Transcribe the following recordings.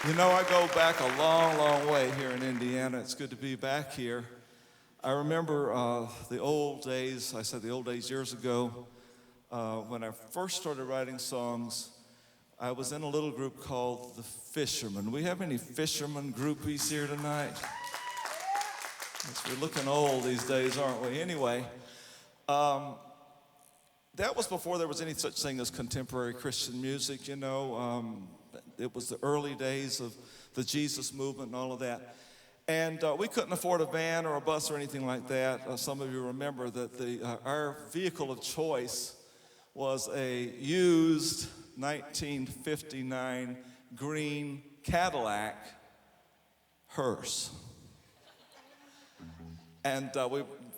You know, I go back a long, long way here in Indiana. It's good to be back here. I remember the old days, I said the old days years ago, when I first started writing songs, I was in a little group called The Fishermen. We have any fisherman groupies here tonight? Yes, we're looking old these days, aren't we? Anyway, that was before there was any such thing as contemporary Christian music, you know. It was the early days of the Jesus movement and all of that. And we couldn't afford a van or a bus or anything like that. Some of you remember that our vehicle of choice was a used 1959 green Cadillac hearse. And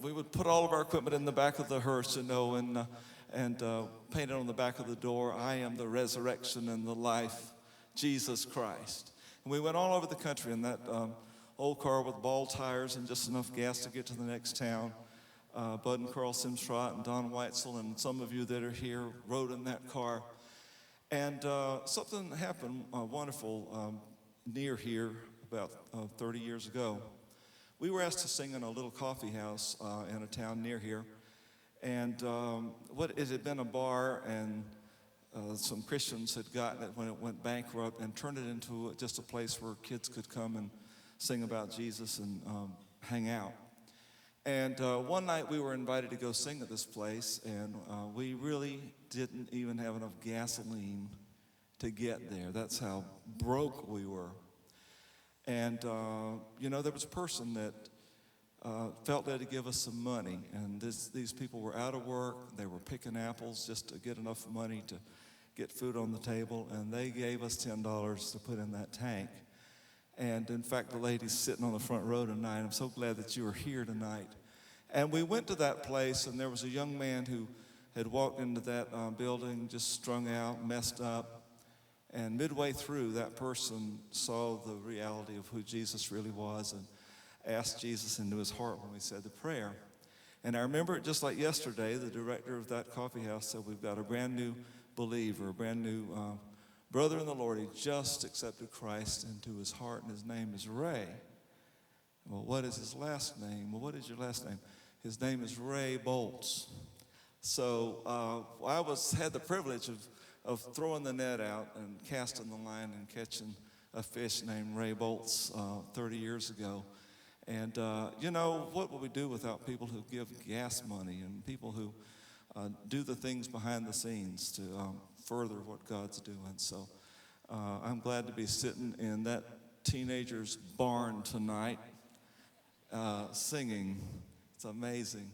we would put all of our equipment in the back of the hearse, you know, and painted on the back of the door, "I am the resurrection and the life, Jesus Christ." And we went all over the country in that old car with ball tires and just enough gas to get to the next town. Bud and Carl Simstrot and Don Weitzel and some of you that are here rode in that car. And something happened wonderful near here about 30 years ago. We were asked to sing in a little coffee house in a town near here. And it had been a bar, and some Christians had gotten it when it went bankrupt and turned it into just a place where kids could come and sing about Jesus and hang out. And one night we were invited to go sing at this place, and we really didn't even have enough gasoline to get there. That's how broke we were. And, you know, there was a person that felt led to give us some money. And these people were out of work. They were picking apples just to get enough money to get food on the table. And they gave us $10 to put in that tank. And, in fact, the lady's sitting on the front row tonight. I'm so glad that you are here tonight. And we went to that place, and there was a young man who had walked into that building just strung out, messed up. And midway through, that person saw the reality of who Jesus really was and asked Jesus into his heart when we said the prayer. And I remember it just like yesterday. The director of that coffee house said, "We've got a brand new believer, a brand new brother in the Lord. He just accepted Christ into his heart, and his name is Ray." Well, what is his last name? Well, what is your last name? His name is Ray Bolts. So I had the privilege of throwing the net out and casting the line and catching a fish named Ray Bolts 30 years ago. And, you know, what would we do without people who give gas money and people who do the things behind the scenes to further what God's doing? So I'm glad to be sitting in that teenager's barn tonight singing. It's amazing.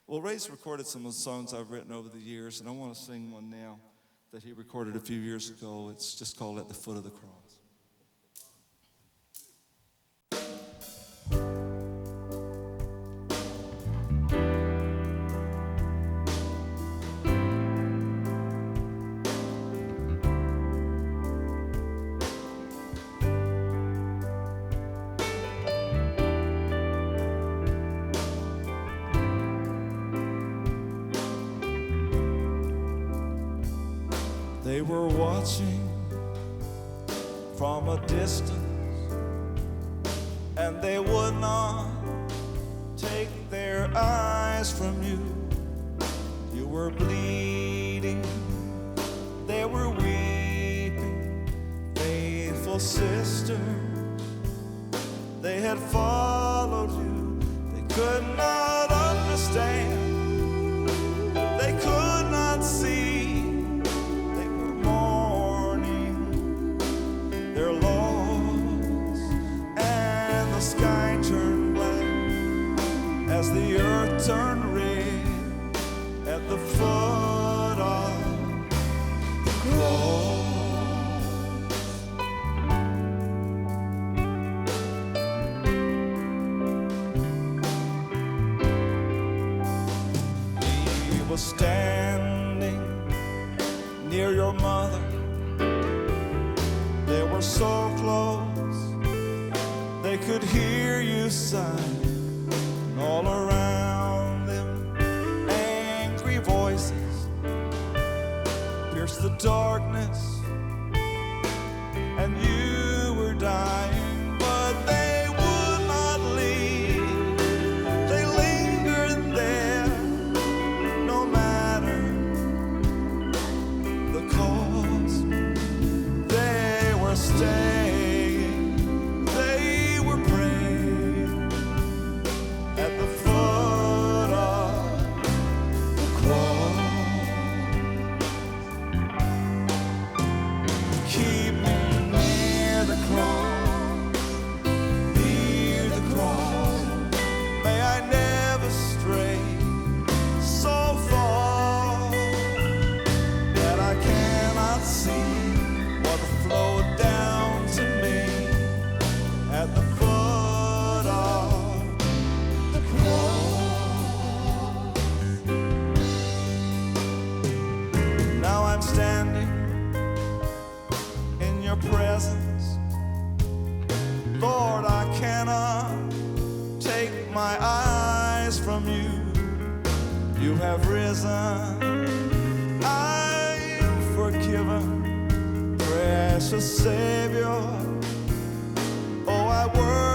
Well, Ray's recorded some of the songs I've written over the years, and I want to sing one now that he recorded a few years ago. It's just called "At the Foot of the Cross." They were watching from a distance, and they would not take their eyes from you. You were bleeding, they were weeping, faithful sister. They had followed you, they could not understand, they could not see. As the earth turned red at the foot of the cross. He was standing near your mother. They were so close, they could hear you sigh. All around them, angry voices pierced the darkness, and you dying, but they would not leave. They lingered there, no matter the cost. They were staying, they were praying at the foot of the cross. Keep me near the cross, near the cross. May I never stray so far that I cannot see what flowed down to me at the foot of the cross. Now I'm standing in your presence, Lord. I cannot take my eyes from you. You have risen, I'm forgiven, precious Savior. Oh, I worship